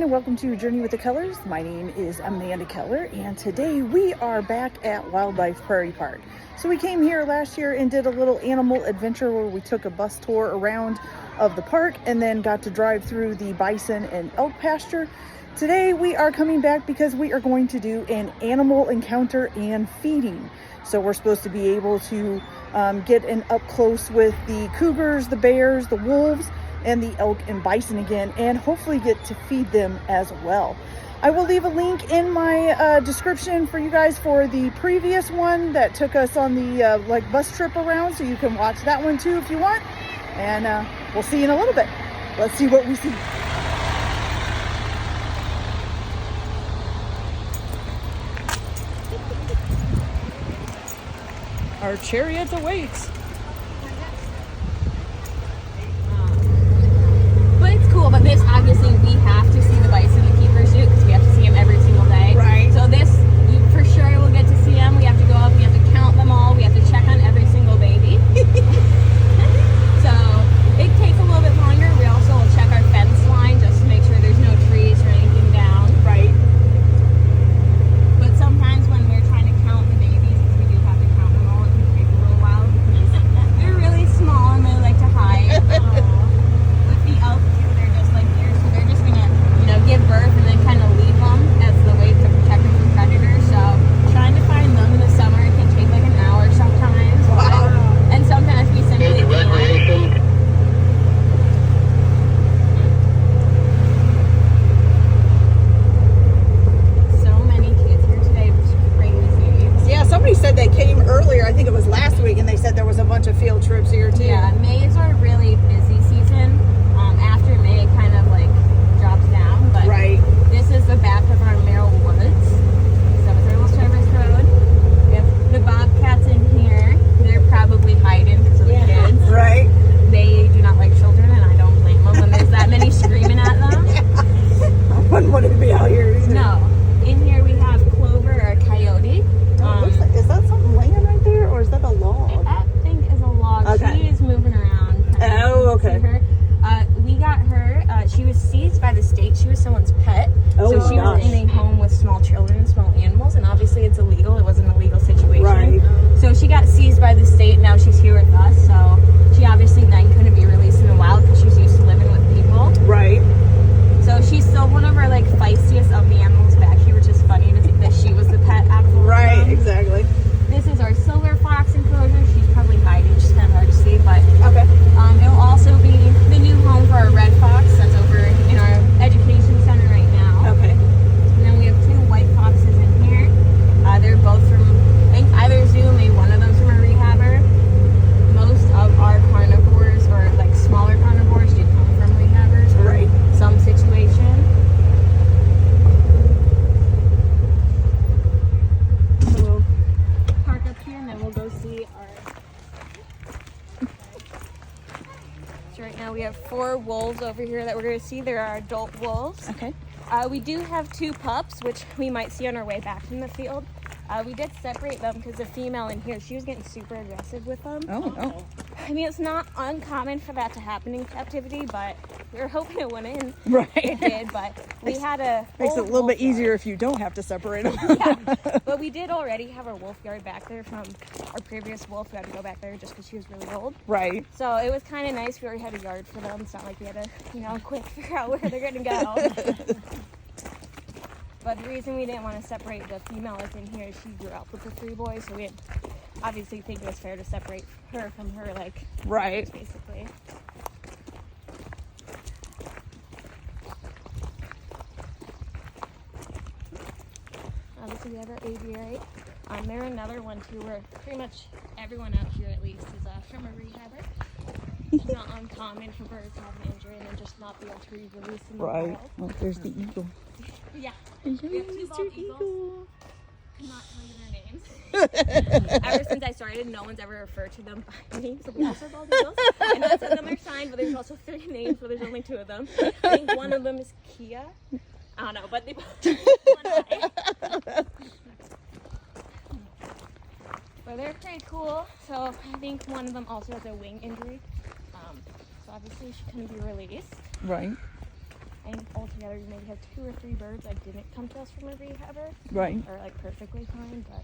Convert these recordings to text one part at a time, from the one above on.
and welcome to Journey with the Colors. My name is Amanda Keller, and today we are back at Wildlife Prairie Park. So we came here last year and did a little animal adventure where we took a bus tour around of the park and then got to drive through the bison and elk pasture. Today we are coming back because we are going to do an animal encounter and feeding. So we're supposed to be able to get an up close with the cougars, the bears, the wolves, and the elk and bison again, and hopefully get to feed them as well. I will leave a link in my description for you guys for the previous one that took us on the bus trip around, so you can watch that one too if you want. And we'll see you in a little bit. Let's see what we see. Our chariot awaits. But this, obviously, we have to see the bison the keepers do because we have to see them every single day. Right. So this, for sure, we'll get to see them. We have to go up, we have to count them all, we have to check on every single baby. So it takes a little bit longer. We also will check our fence line just to make sure there's no trees or anything down. Right. But sometimes when we're trying to count the babies, because we do have to count them all, it can take a little while because they're really small and they like to hide. With the elk, give birth and then kind of leave them as the way to protect them from predators. So trying to find them in the summer can take like an hour sometimes. Wow. And sometimes we simply recreation. So many kids here today, it was crazy. Yeah, somebody said they came earlier. I think it was last week, and they said there was a bunch of field trips here too. Yeah, May is our really busy season. After May, it kind of like drops down. But right. This is the back of our Merrill Woods. Cemetery Service Road. We have the bobcats in here. They're probably hiding because of the kids. Right. They do not like children, and I don't blame them when there's that many screaming at them. I wouldn't want to be out here either. No. In here we have Clover or a coyote. Looks like, is that something laying right there, or is that a log? That thing is a log. Okay. She is moving around. Oh, okay. See her? We got her. She was seized by the state. She was someone's pet. Oh, so she was in a home with small children and small animals, and obviously it's illegal. It was an illegal situation. Right. So she got seized by the state. Now she's here with us. So she obviously then couldn't be released in the wild because she's used to living with people. Right. So she's still one of our like feistiest of the animals back here, which is funny to think that she was the pet out of all Right. of them. Exactly. This is our silver fox enclosure. She's probably hiding. She's kind of hard to see, but Okay. it'll also be the new home for our red fox that's over in our education center right now. Okay. And then we have two white foxes in here. They're both from, I think either zoo, maybe one of them's from a rehabber. Most of our carnivores, or like smaller carnivores, do come from rehabbers or Right. some situation. So we'll park up here and then we'll go see our... So right now we have 4 wolves over here that we're going to see. They're our adult wolves. Okay. We do have 2 pups, which we might see on our way back from the field. We did separate them because the female in here, she was getting super aggressive with them. Oh. I mean, it's not uncommon for that to happen in captivity, but we were hoping it wouldn't. Right. It did, but we had a Makes it a old little bit wolf yard. easier if you don't have to separate them. Yeah, but we did already have our wolf yard back there from our previous wolf. We had to go back there just because she was really old. Right. So it was kind of nice. We already had a yard for them. It's not like we had to, quick figure out where they're going to go. But the reason we didn't want to separate the female that's in here is she grew up with the 3 boys, so we didn't obviously think it was fair to separate her from her, like, Right. basically. Obviously we have our aviary. They're another one too, where pretty much everyone out here at least is from a rehabber. It's not uncommon for birds to have an injury and then just not be able to be released in the Right. wild. Oh, there's the eagle. Yeah. Hello, We have 2 bald Mr. eagles. Eagle. I'm not telling their names. Ever since I started, no one's ever referred to them by name, so we also bald eagles. I know some of them are signed, but there's also 3 names, but there's only 2 of them. I think one of them is Kia. I don't know, but they both have 1 eye. But they're pretty cool. So I think one of them also has a wing injury. So obviously she couldn't be released. Right. I think altogether you maybe have 2 or 3 birds that didn't come to us from a rehabber. Right. Or like perfectly fine, but.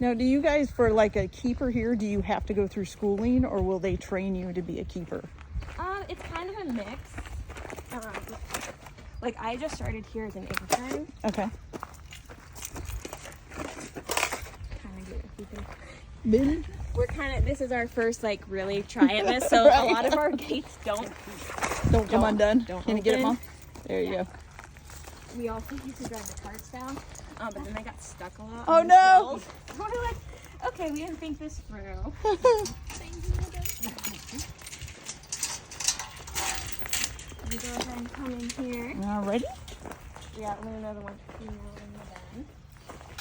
Now, do you guys, for like a keeper here, do you have to go through schooling, or will they train you to be a keeper? It's kind of a mix. Like I just started here as an intern. Okay. This is our first like really trying this, so Right. a lot of our gates don't come undone. Don't Can you get it, open. Mom? There you go. We also used to drive the carts down, but then they got stuck a lot. Oh, on the no. hills. So we're like, okay, we didn't think this through. You go ahead and come in here. All righty. We got another one female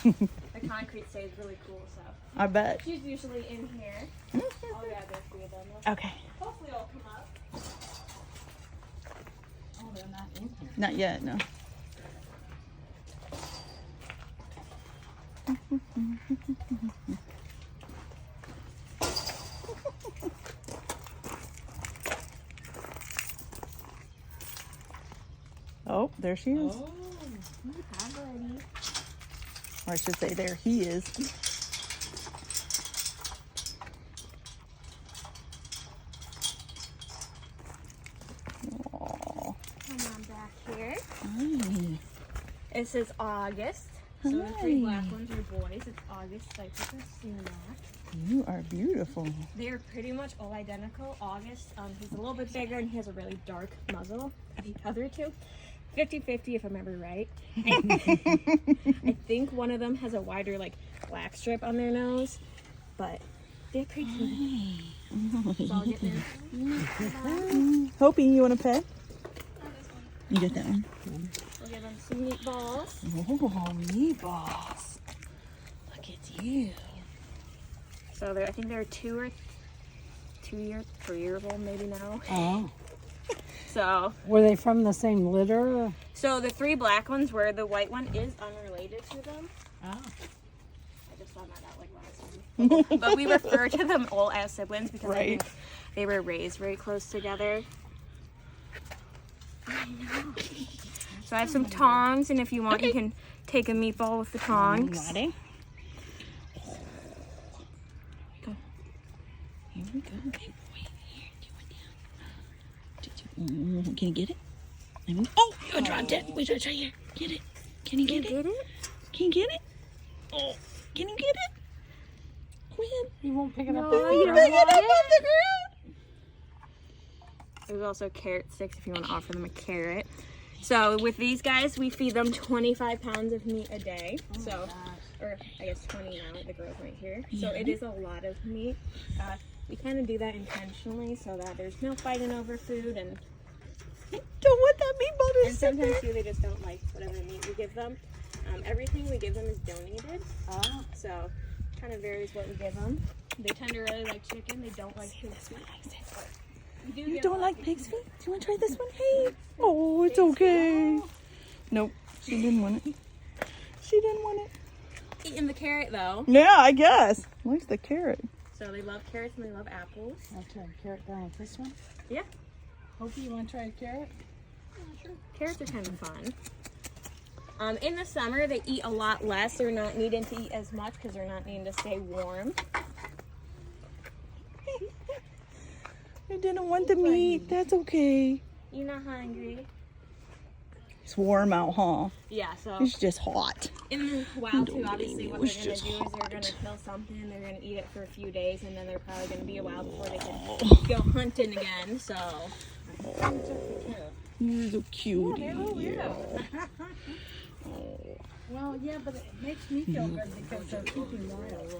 in the den. The concrete stays really cool, so. I bet. She's usually in here. I'll grab there 3 of them. Okay. Hopefully they'll come up. Oh, they're not in here. Not yet, no. Oh, there she is. Oh, Hi, buddy. Or I should say, there he is. Aw. Come on back here. Hi. This is August. So the 3 black ones are boys. It's August, so I took a sumac. You are beautiful. They're pretty much all identical. August, he's a little bit bigger and he has a really dark muzzle. The other 2, 50-50 if I remember right. I think one of them has a wider like black strip on their nose, but they're pretty cute. So I'll get there. Hopi, you want a pet? You get that one? We'll give them some meatballs. Oh, meatballs. Look at you. So I think they're 3 years old maybe now. oh. So Were they from the same litter? So the 3 black ones, where the white one is unrelated to them. Oh. I just found that out like last week. But we refer to them all as siblings because I Right. think they were raised very close together. I know. So I have some tongs, and if you want, you can take a meatball with the tongs. Ready? Here we go, big boy. Here, do it now. Can you get it? Oh, you dropped it. Wait, right here. Get it. Can you get it? Get it? Can you get it? Oh, can you get it? Quinn. You won't pick it up. No, You don't pick it want up it? off the ground. There's also carrot sticks if you want to offer them a carrot. So with these guys, we feed them 25 pounds of meat a day. Or I guess 20 now, the girls right here. So it is a lot of meat. We kind of do that intentionally so that there's no fighting over food, and Don't want that meatball to and sit sometimes there. too they just don't like whatever meat we give them. Everything we give them is donated, Oh. so kind of varies what we give them. They tend to really like chicken. They don't like pig's feet. We do You give don't them- like pig's feet? Do you want to try this one? Hey. Oh, it's okay. Nope. She didn't want it. She didn't want it. eating the carrot though. Yeah, I guess. Where's the carrot? So they love carrots and they love apples. I'll try a carrot down with this one. Yeah. Hope you want to try a carrot? Carrots are kind of fun. In the summer, they eat a lot less. They're not needing to eat as much because they're not needing to stay warm. I didn't want the meat. That's okay. You're not hungry. It's warm out, huh? Yeah, so It's just hot. in the wild too, Don't obviously blame what me, they're it going was to do just is they're going to hot. kill something, they're going to eat it for a few days, and then they're probably going to be a while before they can Oh, go hunting again, so. you're so cute. Well, yeah, but it makes me feel good because they're keeping wild.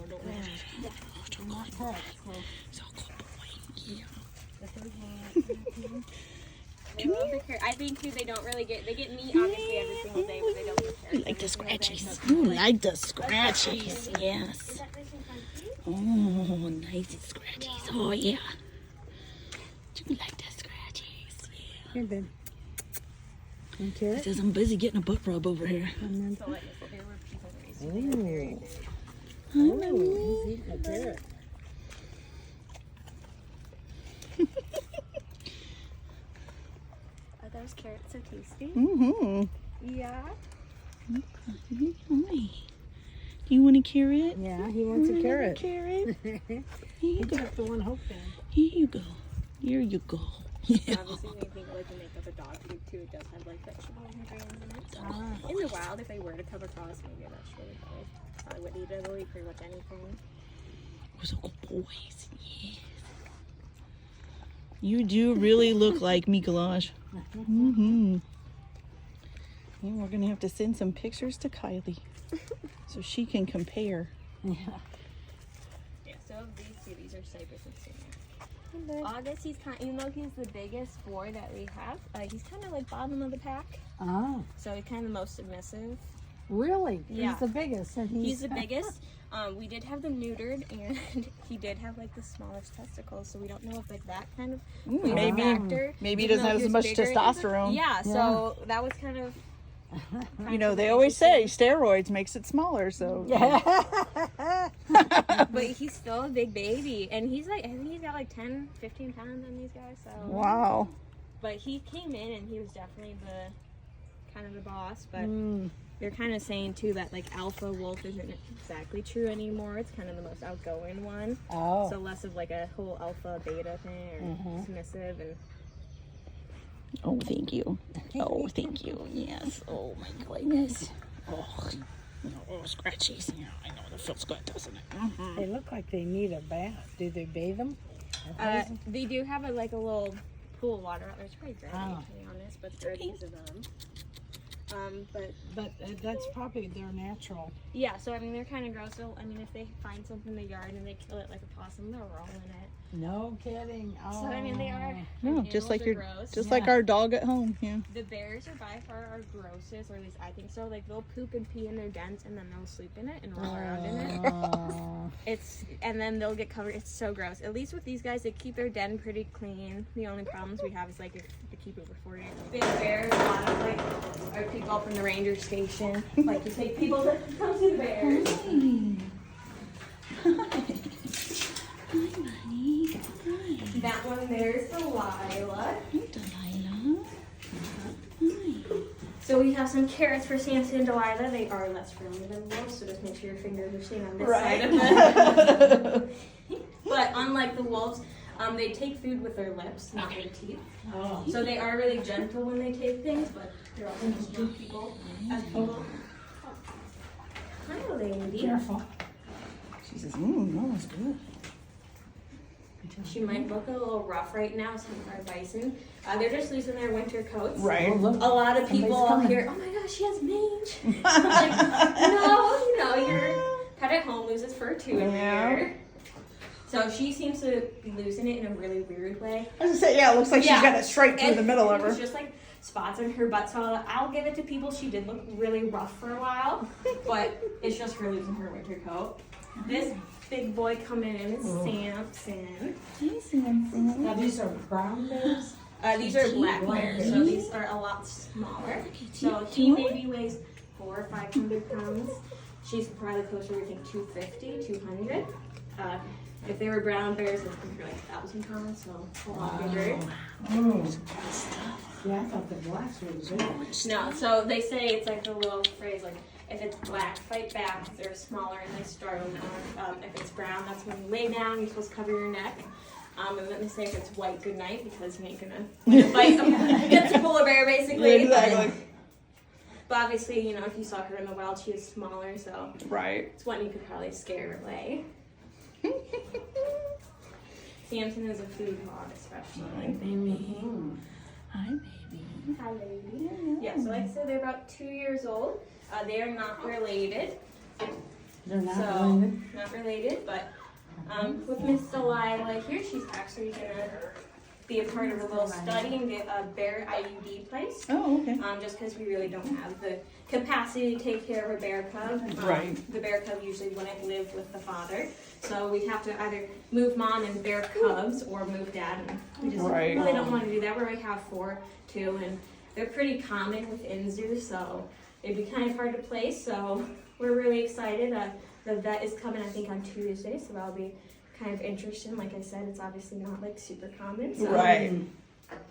So good boy. Yeah. They love the carrot. I think too they don't really get meat obviously every single day, but they don't get carrots. You like the every single day, scratchies. so- You like the scratchies. Yes. Is that nice and crunchy? Oh, nice scratchies. Oh, yeah. You like the scratchies. Yeah. Here, babe. And It carrot? says I'm busy getting a butt rub over here. And So like I said, there were people raised then, Hi, he's eating a carrot. I those carrots so tasty. Mm-hmm. Yeah. Do you want a carrot? Yeah, he wants a carrot. Carrot. Here He you go. took the one Hope had. Here you go. Here you go. Yeah. Obviously, when you think of like the makeup of dog food too, it does have like vegetable ingredients in it. In the wild, if I were to come across maybe a vegetable, I would eat it. I'll eat pretty much anything. Those are good boys. Yes. You do really look like Mikolaj. Mm-hmm. And we're gonna have to send some pictures to Kylie so she can compare. Yeah. Yeah, so of these two, these are Cypress and Singer. August, he's kind, even though he's the biggest boy that we have, he's kind of like bottom of the pack. Oh, So he's kind of the most submissive. really? Yeah. He's the biggest, and He's the biggest. We did have them neutered, and he did have like the smallest testicles, so we don't know if like that kind of played a factor. Maybe he Even doesn't though have he as was much bigger. testosterone. Yeah, so that was kind of. You know, they always say steroids makes it smaller, so. But he's still a big baby, and he's like, I think he's got like 10, 15 pounds on these guys. So. Wow. But he came in, and he was definitely the kind of the boss. But Mm. they're kind of saying too that like alpha wolf isn't exactly true anymore. It's kind of the most outgoing one. Oh. So less of like a whole alpha beta thing or submissive and. Oh, thank you. Oh, thank you. Yes. Oh, my goodness. Oh, scratchies. Yeah, I know. That feels good, doesn't it? Mm-hmm. They look like they need a bath. Do they bathe them? They do have a little pool of water out there. It's pretty dirty, Oh. to be honest, but they're use of them. But that's probably their natural. Yeah, so I mean they're kind of gross. So I mean if they find something in the yard and they kill it like a possum, they're rolling it. No kidding. Oh. So I mean they are. No, just like your, gross. just like our dog at home. Yeah. The bears are by far our grossest, or at least I think so. Like they'll poop and pee in their dens and then they'll sleep in it and roll around in it. Oh. And then they'll get covered. It's so gross. At least with these guys, they keep their den pretty clean. The only problems we have is like if they keep it before you. Big bears, a lot of like our people from the ranger station like to take people to come see the bears. Hi, buddy. Hi. That one there's Delilah. Hi, Delilah. Hi. So we have some carrots for Samson and Delilah. They are less friendly than wolves, so just make sure your fingers are staying on this side of it. But unlike the wolves, they take food with their lips, not their teeth. Oh. So they are really gentle when they take things, but they're also just good people as people. Hi, lady. Careful. She says, that was good. She might look a little rough right now, some of our bison. They're just losing their winter coats. Right. Oh, look. A lot of people Somebody's coming. here, oh my gosh, she has mange. I'm like, no, your pet at home loses fur too every year. So she seems to be losing it in a really weird way. I was gonna say, yeah, it looks like she's got it straight through And the middle of her. It's just like spots on her butt, so I'll give it to people. She did look really rough for a while, but it's just her losing her winter coat. This big boy coming in is Samson. Hi, Samson. Now these are brown bears? These are black bears, so these are a lot smaller. So he maybe weighs 400 or 500 pounds. She's probably closer to, I think, 250, 200. If they were brown bears, it's going to be like 1,000 pounds, so a lot bigger. Oh. Yeah, I thought the blacks were the big ones. No, so they say it's like a little phrase, like, if it's black, fight back, because they're smaller and they startle more. If it's brown, that's when you lay down, you're supposed to cover your neck. And then they say if it's white, good night, because you ain't gonna win a fight against a polar bear, basically. Exactly. But obviously, you know, if you saw her in the wild, she is smaller, so Right. it's one you could probably scare away. Samson is a food hog, especially. Hi, baby. Hi, lady. Yeah, so like I said, they're about 2 years old. They are not related. They're not So, related? not related, but with Miss Delilah here, she's actually gonna be a part of a little study and get a bear IUD placed. Oh, okay. Just because we really don't have the capacity to take care of a bear cub. Right. The bear cub usually wouldn't live with the father, so we'd have to either move mom and bear cubs or move dad. And we just Right. really don't want to do that. We already have 4 too, and they're pretty common within zoos, so it'd be kind of hard to place. So we're really excited. The vet is coming, I think, on Tuesday, so that'll be kind of interesting. Like I said, it's obviously not like super common. So. Right.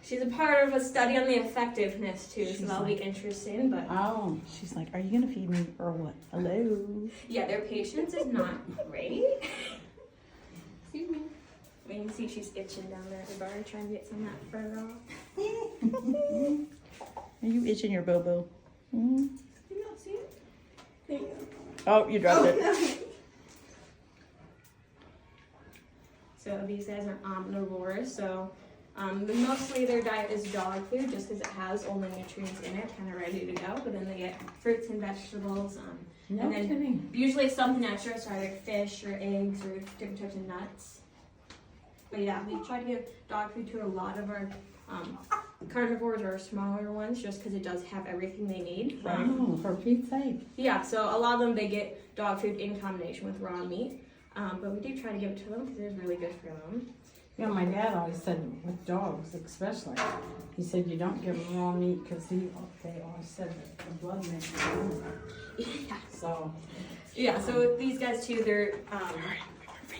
She's a part of a study on the effectiveness too, so that'll be interesting. But Oh. She's like, are you gonna feed me or what? Hello. yeah, their patience is not great. Excuse me. You can see she's itching down there at the bar, trying to get some of that fur off. Are you itching your bobo? Mm-hmm. You not see it? There you go. Oh, you dropped it. So these guys are omnivores. So mostly their diet is dog food, just because it has all the nutrients in it, kind of ready to go. But then they get fruits and vegetables. No and then kidding. usually something extra, so either fish or eggs or different types of nuts. But yeah, we try to give dog food to a lot of our carnivores or smaller ones, just because it does have everything they need. Oh, for Pete's sake. Yeah, so a lot of them, they get dog food in combination with raw meat. But we do try to give it to them because it's really good for them. You know, my dad always said, with dogs especially, he said you don't give them raw meat because they always said that the blood makes you hungry. Yeah. So, So with these guys too, they're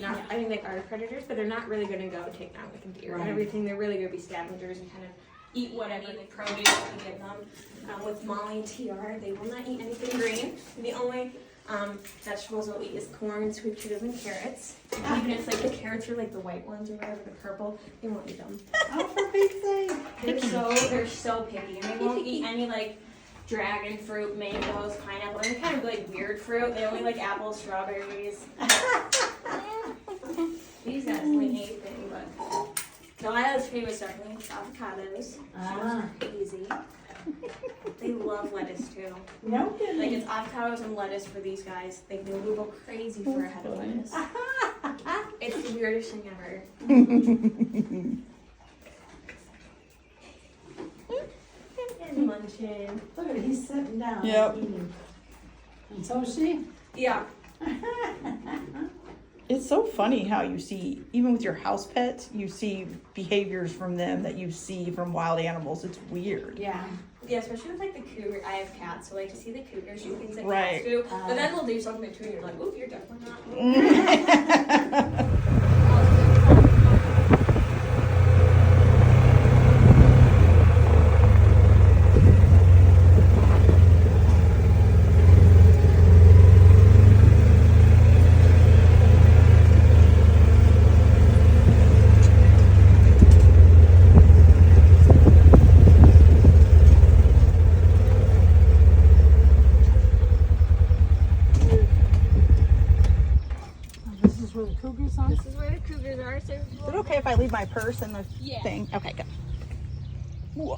not, I think they are predators, but they're not really going to go take down like a deer and Right. everything. They're really going to be scavengers and kind of eat whatever the produce we give them. With Molly and TR, they will not eat anything green. The only vegetables they'll eat is corn, sweet potatoes, and carrots. Even if like the carrots are like the white ones or whatever, the purple, they won't eat them. oh, for Pete's sake. They're so picky, and they won't eat any like dragon fruit, mangoes, pineapple, any kind of like weird fruit. They only like apples, strawberries. These guys don't eat anything, but Delilah's favorite definitely avocados. Ah. Easy. They love lettuce too. No kidding. Like it's avocados and lettuce for these guys. They will go crazy for a head of lettuce. It's the weirdest thing ever. And munching. Look at it, he's sitting down. Yep. Eating. And so is she. Yeah. It's so funny how you see, even with your house pets, you see behaviors from them that you see from wild animals. It's weird. Yeah. Yeah, especially with like the cougar. I have cats, so like to see the cougars do things that Right. cats do. But then they'll do something too, and you're like, oop, you're definitely not. This is where the Cougars are? This is where the cougars are. So Is it okay if I leave my purse in the Yeah. thing? Okay, good. Whoa.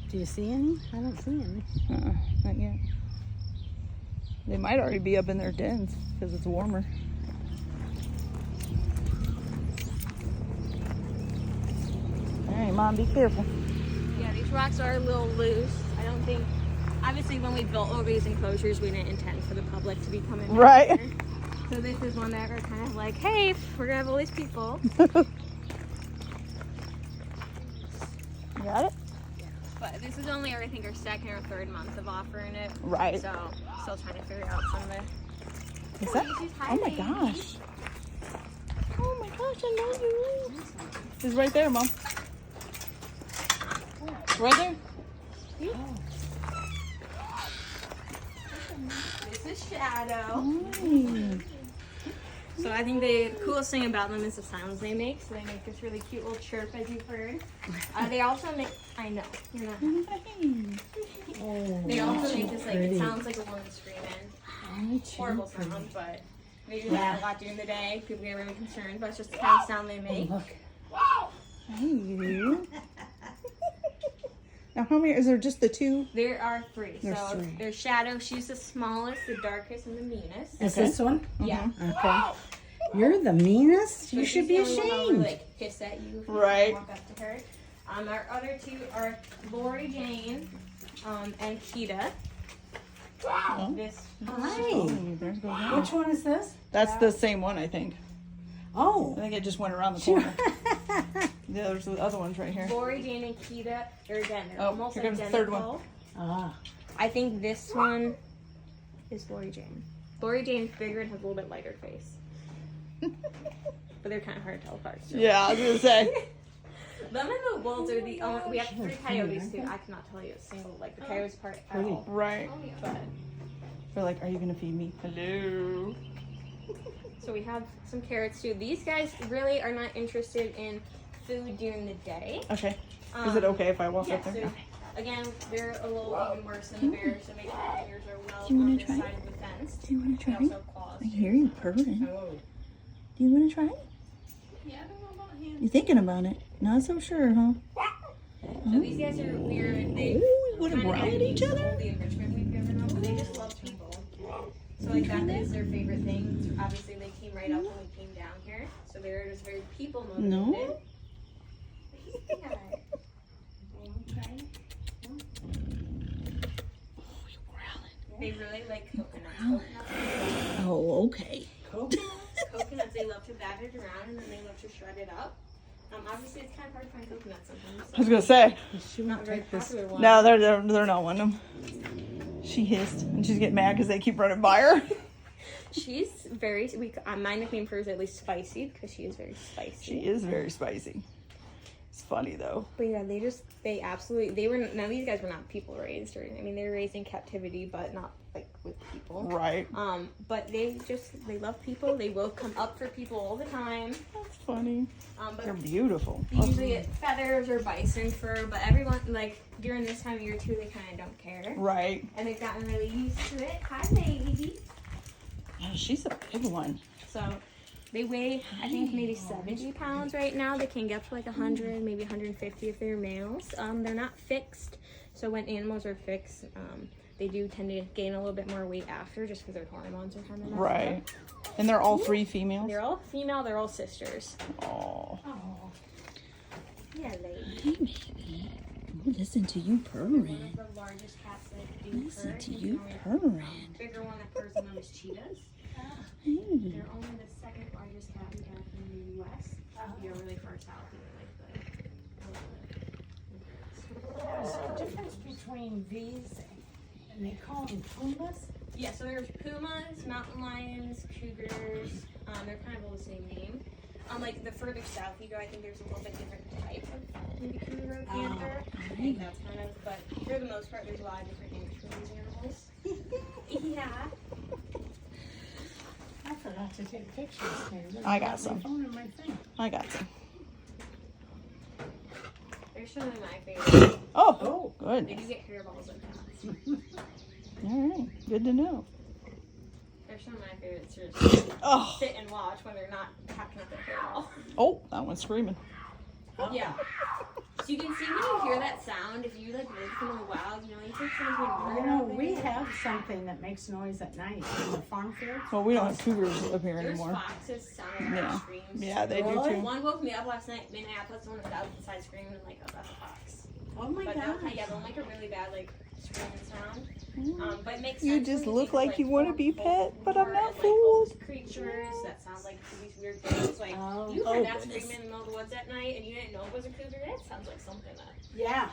Do you see any? I don't see any. Not yet. They might already be up in their dens because it's warmer. All right, Mom, be careful. yeah, these rocks are a little loose. I don't think. Obviously, when we built all these enclosures, we didn't intend for the public to be coming in. Right. here. So this is one that we're kind of like, hey, we're gonna have all these people. Got it? But this is only, I think, our second or third month of offering it. Right. So still trying to figure out some of it. Is that? She's Oh my hiding. gosh. Oh my gosh, I love you. He's right there, Mom. Right there? This is Shadow. Nice. So I think the coolest thing about them is the sounds they make. So they make this really cute little chirp, as you've heard. They also make, I know, you're not. Oh, They also so make this like, pretty. it sounds like a woman screaming. Oh, too Horrible pretty. sound, but they do that a lot during the day. People get really concerned, but it's just the kind of sound they make. Look. Hey. Now, how many? Is there just the two? There are three. There's so three. there's Shadow. She's the smallest, the darkest, and the meanest. Is Okay. this one? Yeah. Okay. You're the meanest. So You she's should be the only one that will, ashamed. like hiss at you if you Right. walk up to her. Our other two are Lori Jane and Kita. This Hi. There goes that. Which one is this? That's the same one, I think. Oh. I think it just went around the corner. Yeah, there's the other ones right here. Lori Jane and Kita. They're Oh, almost here comes the identical. third one. Ah. I think this one is Lori Jane. Lori Jane's bigger and has a little bit lighter face. But they're kind of hard to tell apart. So. Yeah, I was gonna say. Them and the wolves are the only. We have 3 coyotes too. I cannot tell you a single like the coyotes part at all. Right. But They're like, are you gonna feed me? Hello. so we have some carrots too. These guys really are not interested in food during the day. Okay. Is it okay if I walk up Yes. there? Again, they're a little even worse than the bears, so make sure the fingers are well Do you wanna on this try side of the fence. Do you want to They try? also have claws. I hear you purring. Oh. Do you want to try? Yeah, I don't know about him. You thinking about it? Not so sure, huh? So these guys are weird. They Ooh, you wanna kinda growl at don't each use other? all the enrichment we've given them, but they just love people. So like that is their favorite thing. Obviously they came right up when we came down here, so they're just very people motivated. No. Yeah. They really like coconuts. Oh, okay. Coconuts, they love to bat it around and then they love to shred it up. Obviously it's kind of hard to find coconuts sometimes. I was gonna say. So not a very popular one. No, they're not one of them. She hissed and she's getting mad because they keep running by her. She's very. My nickname for her is at least spicy because she is very spicy. She is very spicy. It's funny though. But yeah, they were. None of these guys were not people raised, or I mean, they were raised in captivity, but not like with people. Right. But they love people. They will come up for people all the time. That's funny. But They're beautiful. they usually get feathers or bison fur, but everyone like during this time of year too, they kind of don't care. Right. And they've gotten really used to it. Hi, lady. Yeah, she's a big one. So they weigh, I think, maybe 70 pounds right now. They can get up to like 100, maybe 150 if they're males. They're not fixed. So when animals are fixed, they do tend to gain a little bit more weight after just because their hormones are kind of messed Right. up. And they're all 3 females? They're all female. They're all sisters. Oh. Yeah, lady. Hey, baby. Oh, listen to you One purring. of the largest cats that do Listen purr. to You you can only- purring. Bigger one that purrs the most cheetahs. Hey. They're only the second largest cat we have in the U.S. You're really far south. There's a difference between these and they call them pumas. Yeah, so there's pumas, mountain lions, cougars. They're kind of all the same name. Like the further south you go, I think there's a little bit different type of maybe cougar or panther. I think that's kind of, but for the most part, there's a lot of different names for these animals. Yeah. I forgot to take pictures. Taylor. I got My some. phone and my thing. I got some. They're some of my favorites. Oh, good. They do get hairballs and cats. All right. Good to know. They're some of my favorites to just Oh. sit and watch when they're not packing up their hairball. Oh, that one's screaming. Yeah. So you can see when you hear that sound, if you like live in the wild, you know, you think someone's been You murdered know, out there. we have something that makes noise at night in the farm fields. Well, we don't have cougars up here There's anymore. foxes sounding Yeah. like screams. Yeah, they do Really? too. One woke me up last night, Minneapolis, one was outside screaming like, oh, that's a fox. Oh my But God. they'll make a really bad like screaming sound. But it makes You sense just when look think of, like you wanna be folklore pet, but I'm not and, fooled. Like, creatures that sound like these weird things. Like Oh. you Oh, heard that goodness. screaming in the middle of the woods at night, and you didn't know it was a cougar. That sounds like something that. Yeah.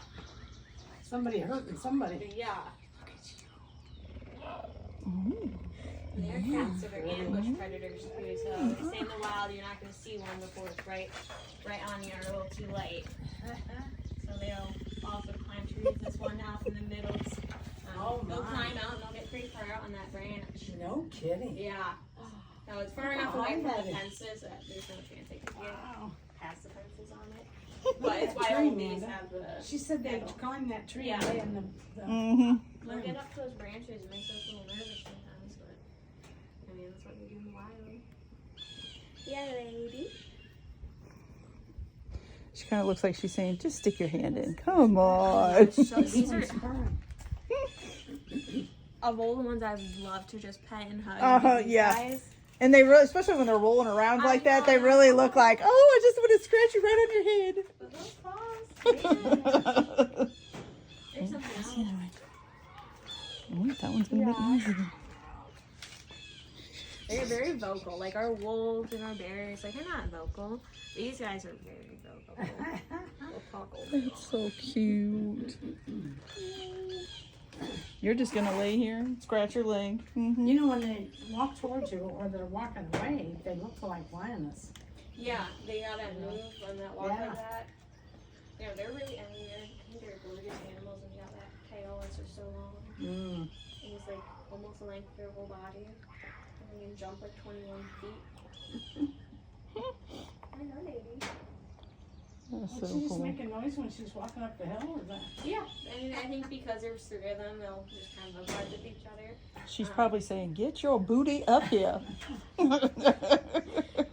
Somebody hurting somebody. Yeah. Ooh. They're cats, so they're ambush predators too. So they say in the wild you're not going to see one before it's right on you or a little too late. So they'll also climb trees. This one out in the middle. Oh, They'll my. climb out and they'll get pretty far out on that branch. No kidding. Yeah. No, it's far Look enough how away high from the that is. fences that there's no chance they could get Wow. past the fences on it. But it's why Tree, all these Amanda. have the. She said they'd metal. climb that tree Yeah. way in the Mm-hmm. They'll get up to those branches. It makes us a little nervous sometimes, but I mean that's what they do in the wild. Yeah, lady. She kind of looks like she's saying, just stick your hand in. Come on. So these are purring. of all the ones I've loved to just pet and hug. These Yeah. guys. And they really, especially when they're rolling around like that, they really look like, oh, I just want to scratch you right But those claws, on man. your head. There's something else. Oh, that one's going to be easy. They're very vocal. Like our wolves and our bears, like they're not vocal. These guys are very vocal. They'll talk all day It's so cute. You're just gonna lay here and scratch your leg. Mm-hmm. You know, when they walk towards you or they're walking away, they look like lioness. Yeah, they got that move and that walk Yeah. like that. You know, they're really, I think they're gorgeous animals and they got that tail that's just so long. Mm. And it's like almost the length of their whole body. And they can jump like 21 feet. I know, baby. That's Was so she just cool. making noise when she was walking up the hill, or that? Yeah, I mean, I think because there's three of them, they'll just kind of vibe with each other. She's probably saying, "Get your booty up here."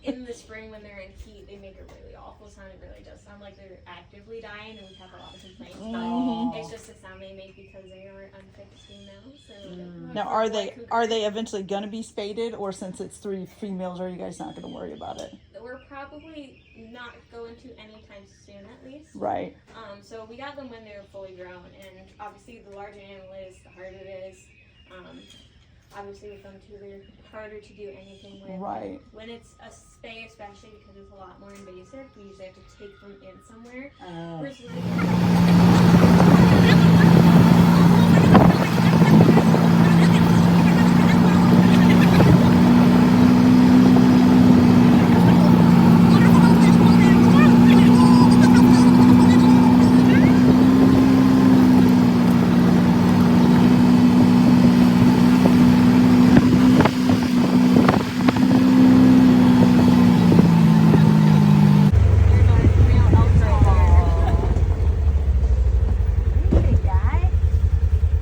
In the spring when they're in heat, they make a really awful sound. It really does sound like they're actively dying, and we have a lot of complaints. But it's just a sound they make because they are unfixed females. So Now, are they eventually gonna be spaded, or since it's 3 females, are you guys not gonna worry about it? We're probably not going to anytime soon, at least. Right. So we got them when they're fully grown, and obviously the larger an animal is, the harder it is. Obviously with them too, they're harder to do anything with. Right. When it's a spay, especially because it's a lot more invasive, we usually have to take them in somewhere. Versus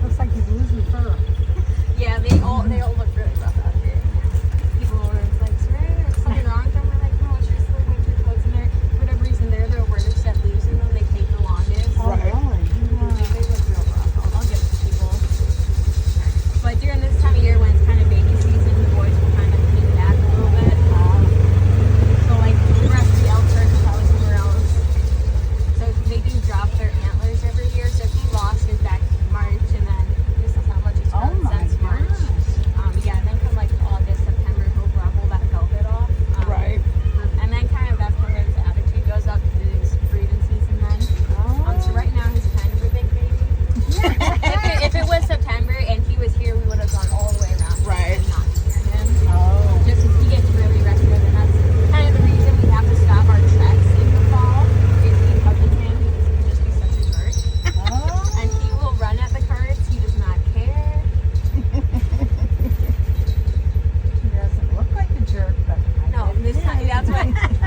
Looks like he's losing fur. yeah, they all look really rough out here. People were like, "Sir, is something wrong with them?" We're like, "No, it's just like when two clothes in there. For whatever reason, they're the worst at losing them. They take the longest. Oh, really? They look real rough. I'll get it to people. But during this time of year when it's kind of baby season, the boys will kind of clean back a little bit. So like the rest of the elk herd is probably somewhere else. So they do drop their antlers every year. So if he lost his back in March, and then this is how much he's Oh grown my since March. Yeah, and then come like August, September, he'll ruffle that velvet off. Right. And then kind of that's when his attitude goes up because it is breeding season then. So right now he's kind of a big baby. if it was September and he was here, we would have gone all the way around. Right. And not near him. Oh. Just because he gets really restive, and that's kind of the reason we have to stop our treks in the fall. Is because of him, he can just be such a jerk. Oh. And he will run at the carts. He does not care. He doesn't look like a jerk, but No, this time that's why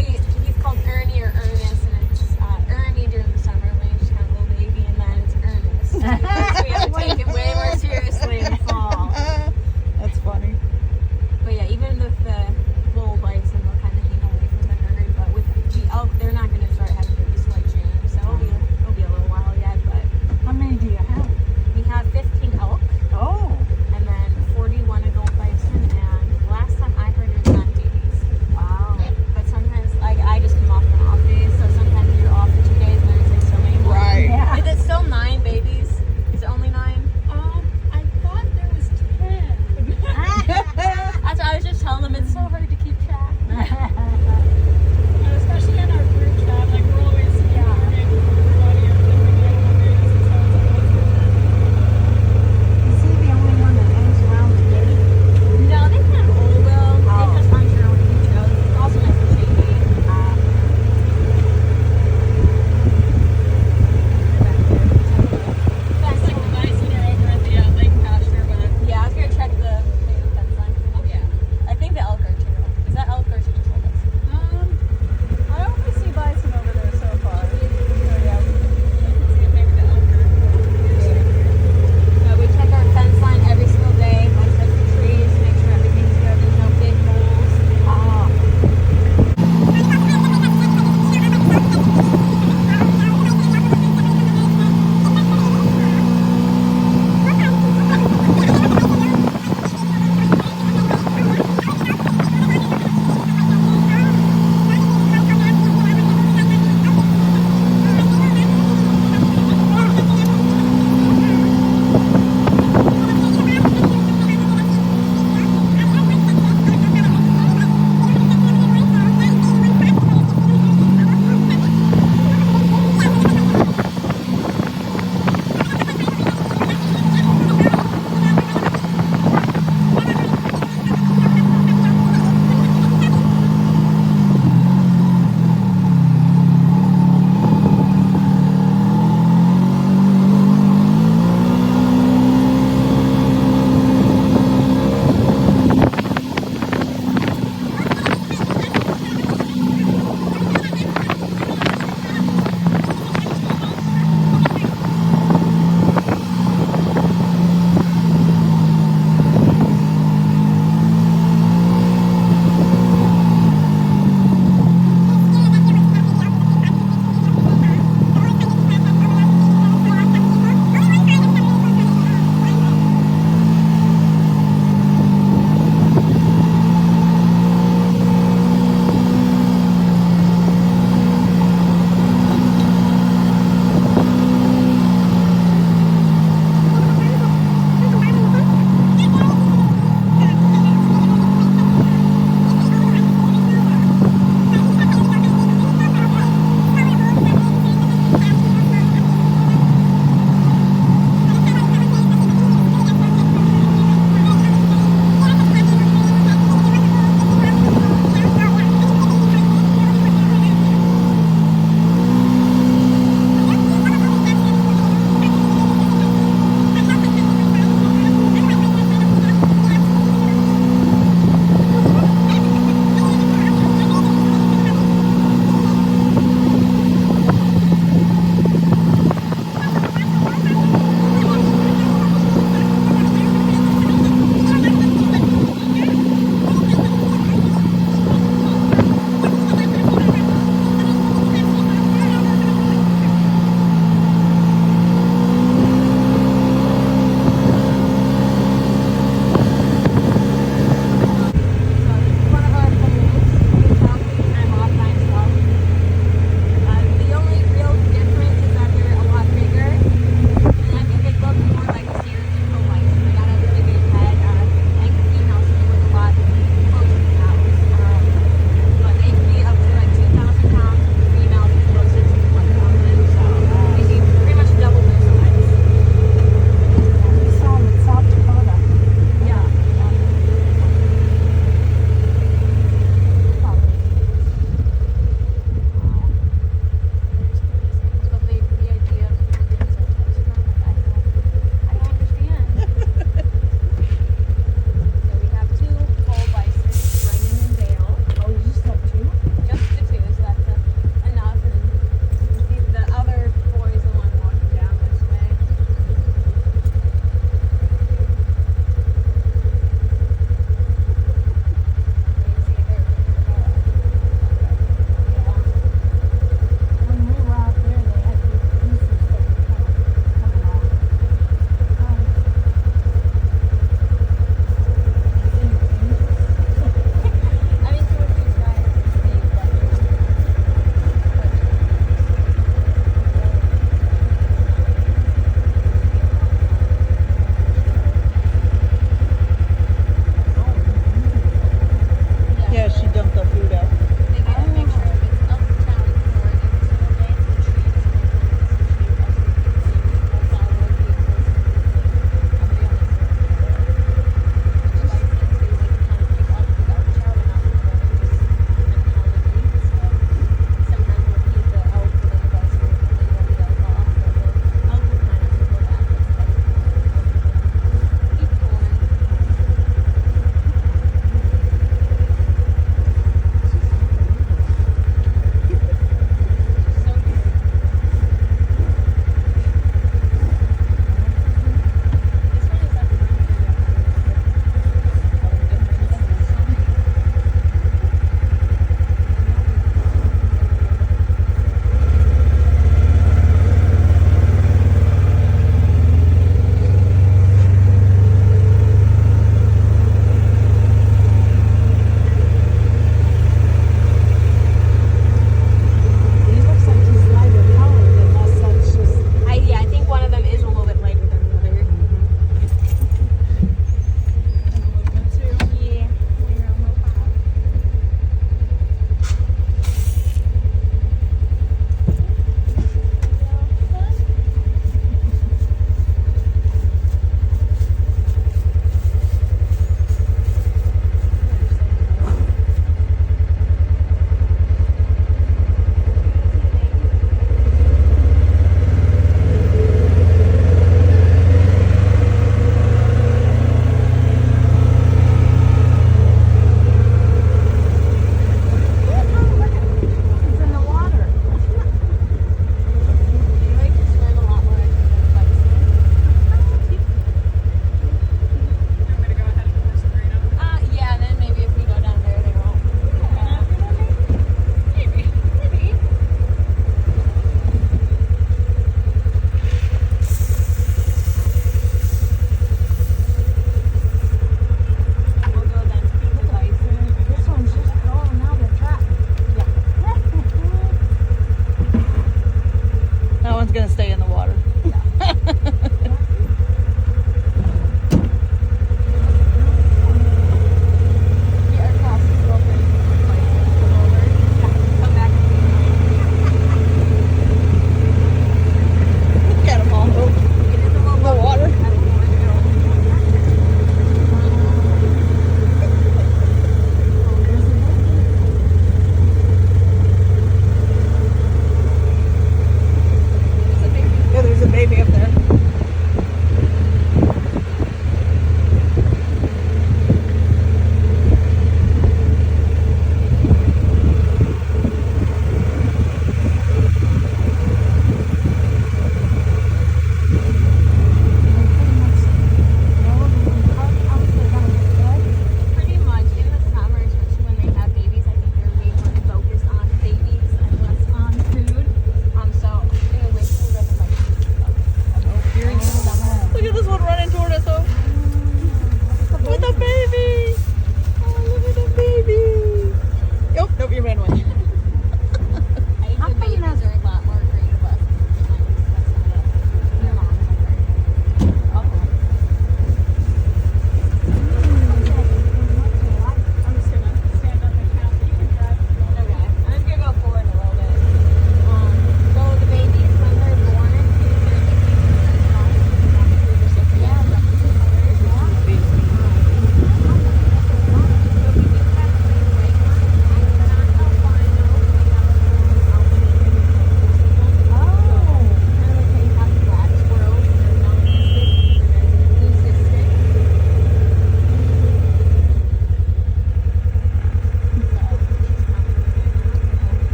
he's called Ernie or Ernest, and it's Ernie during the summer when he's just kind of a little baby, and then it's Ernest. So we have to take it way more seriously in the fall. That's funny. But yeah, even with the bull bison, they'll kind of hang away from the herd. But with the elk, they're not going to start having babies till like June, so it'll be a little while yet. But how many do you have? we have 15 elk, Oh. and then 41 adult bison, and last time I heard there's 9 babies. Wow. But sometimes, like, I just come off an off day, so sometimes you're off for 2 days and there's like so many more. Right. Yeah. Is it still 9 babies? Is it only 9? I thought there was 10. That's what I was just telling them, it's so hard to keep track. Especially in our group chat, like we're always informing everybody of different animal breeds and stuff. Is he the only one that hangs around the gate? No, they kind of old though. They just hunt their own each other. It's also nice and shady. It's like the bison are over at the lake pasture, but Yeah, I was gonna check the fence line. oh yeah. I think the elk are too.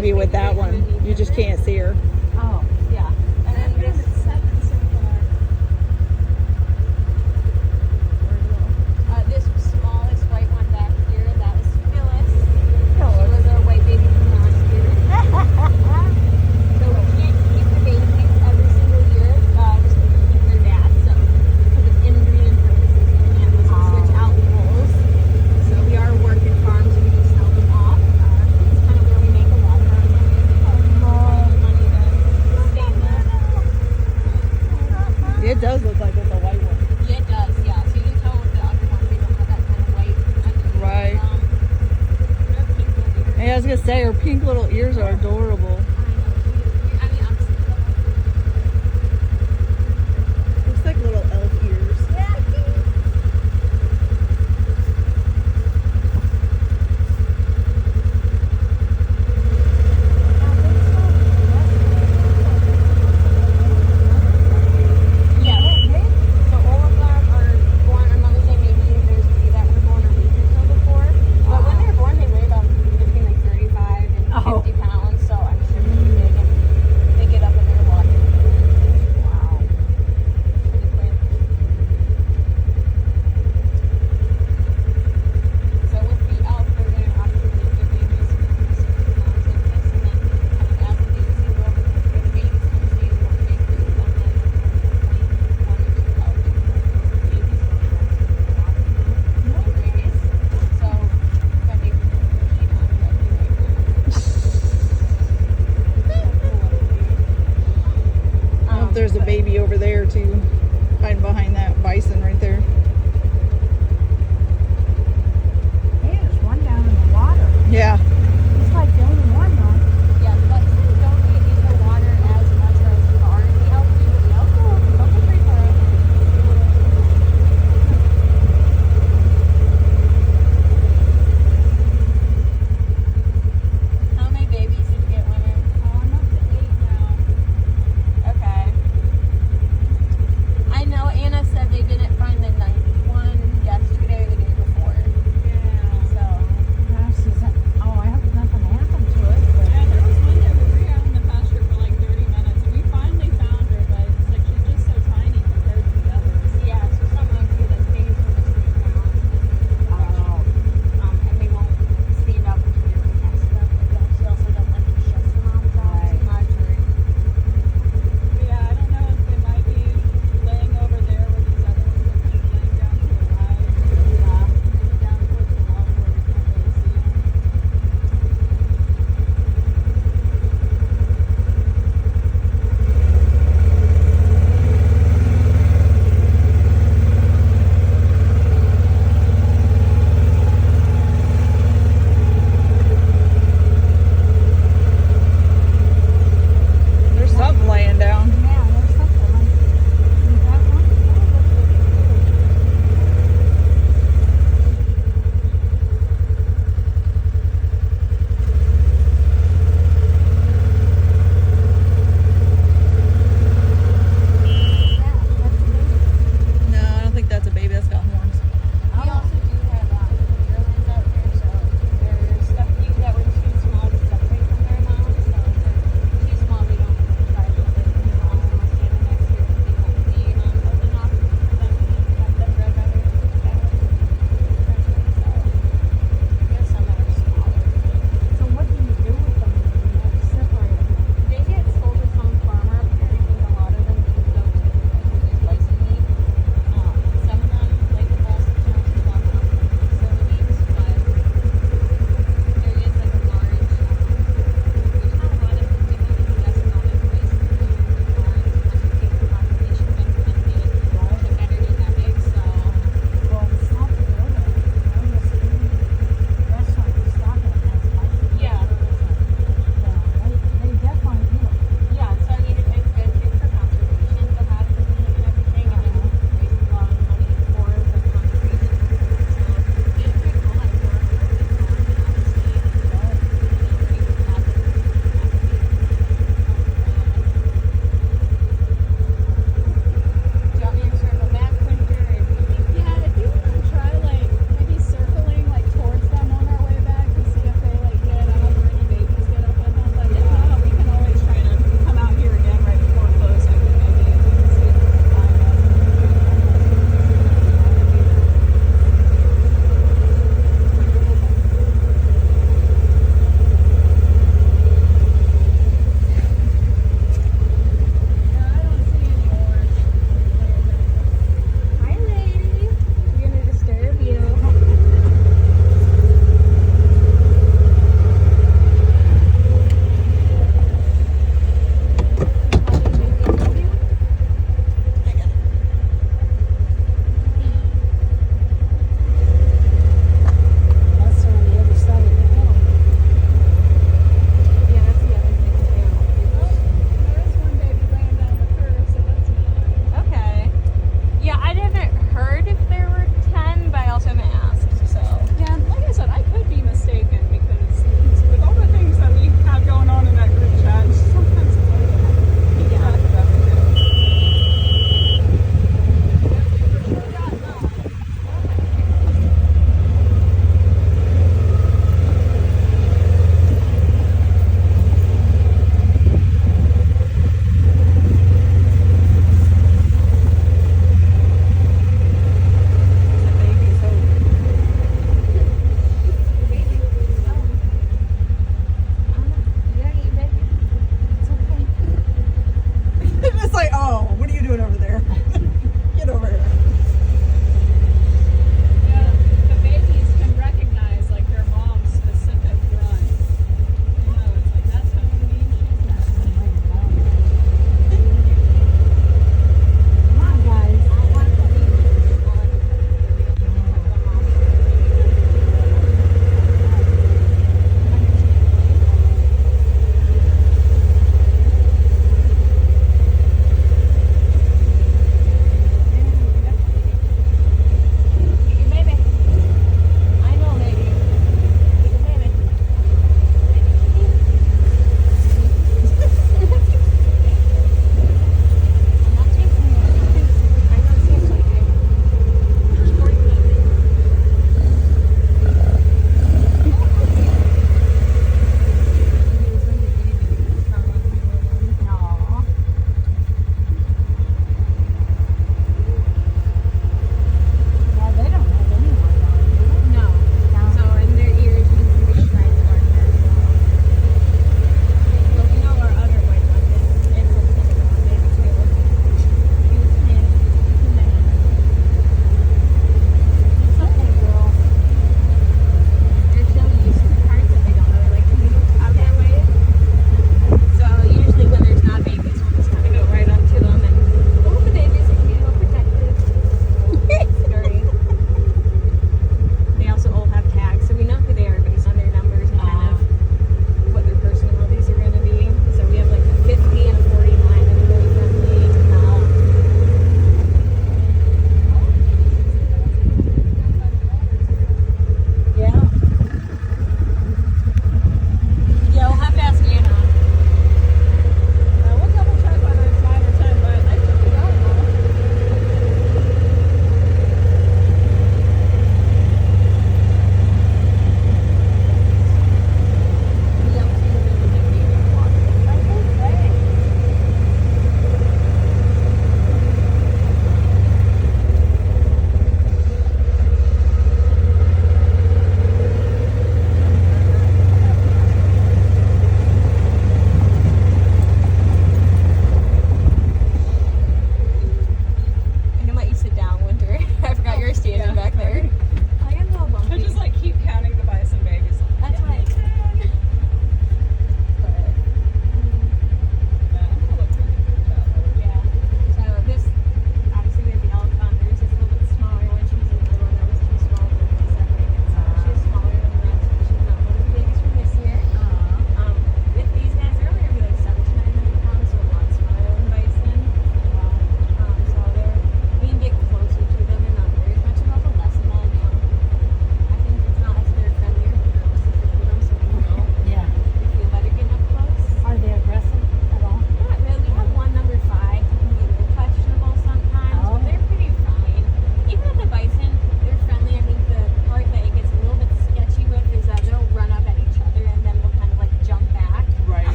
baby with that one. You just can't see her. Oh. Yeah. And then this this smallest white one back here, that was Phyllis. She was our white baby from last year. So we can't keep the babies every single year, just to keep their dad. So because of inbreeding purposes, we can't switch out the bulls. So we are working farms and we can sell them off. It's kind of where we make a lot of our money. Money to sustain them. It does look like it's a white one. Yeah, it does, yeah. So you can tell with the other ones, they don't have that kind of white underneath. Right. They're pink little ears. Hey, I was gonna say her pink little ears are adorable. I mean, I'm Looks like little elf ears. yeah. So all of them are born on the same baby. There's a few that were born a week or so before. But when they're born, they weigh about between like 35 and 50 pounds. So I mean,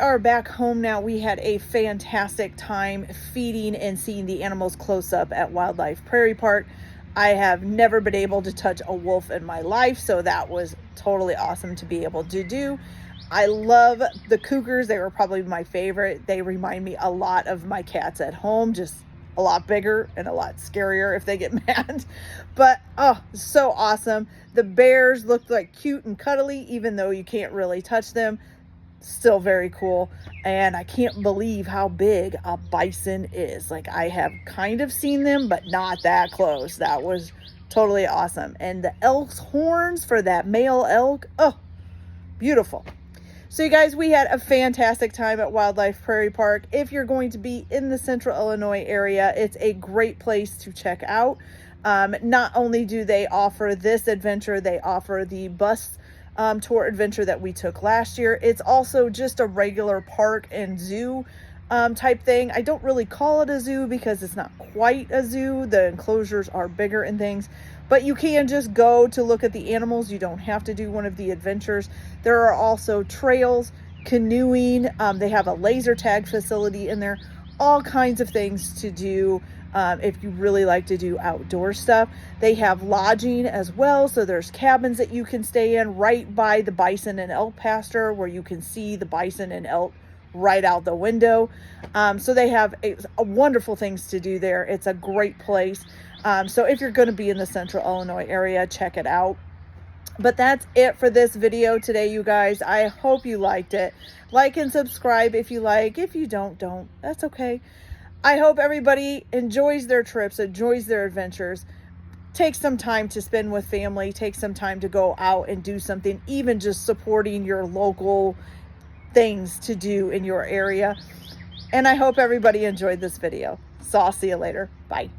are back home now. We had a fantastic time feeding and seeing the animals close up at Wildlife Prairie Park. I have never been able to touch a wolf in my life, so that was totally awesome to be able to do. I love the Cougars. They were probably my favorite. They remind me a lot of my cats at home, just a lot bigger and a lot scarier if they get mad. But oh, so awesome. The bears looked like cute and cuddly, even though you can't really touch them. Still very cool. And I can't believe how big a bison is. Like, I have kind of seen them, but not that close. That was totally awesome. And the elk's horns for that male elk, oh, beautiful. So you guys, we had a fantastic time at Wildlife Prairie Park. If you're going to be in the central Illinois area, it's a great place to check out. Not only do they offer this adventure, they offer the bus tour adventure that we took last year. It's also just a regular park and zoo type thing. I don't really call it a zoo because it's not quite a zoo. The enclosures are bigger and things, but you can just go to look at the animals. You don't have to do one of the adventures. There are also trails, canoeing. They have a laser tag facility in there, all kinds of things to do. If you really like to do outdoor stuff. They have lodging as well, so there's cabins that you can stay in right by the bison and elk pasture where you can see the bison and elk right out the window. So they have a wonderful things to do there. It's a great place. So if you're going to be in the central Illinois area, check it out. But that's it for this video today, you guys. I hope you liked it. Like and subscribe if you like. If you don't. That's okay. I hope everybody enjoys their trips, enjoys their adventures. Take some time to spend with family. Take some time to go out and do something, even just supporting your local things to do in your area. And I hope everybody enjoyed this video. So I'll see you later. Bye.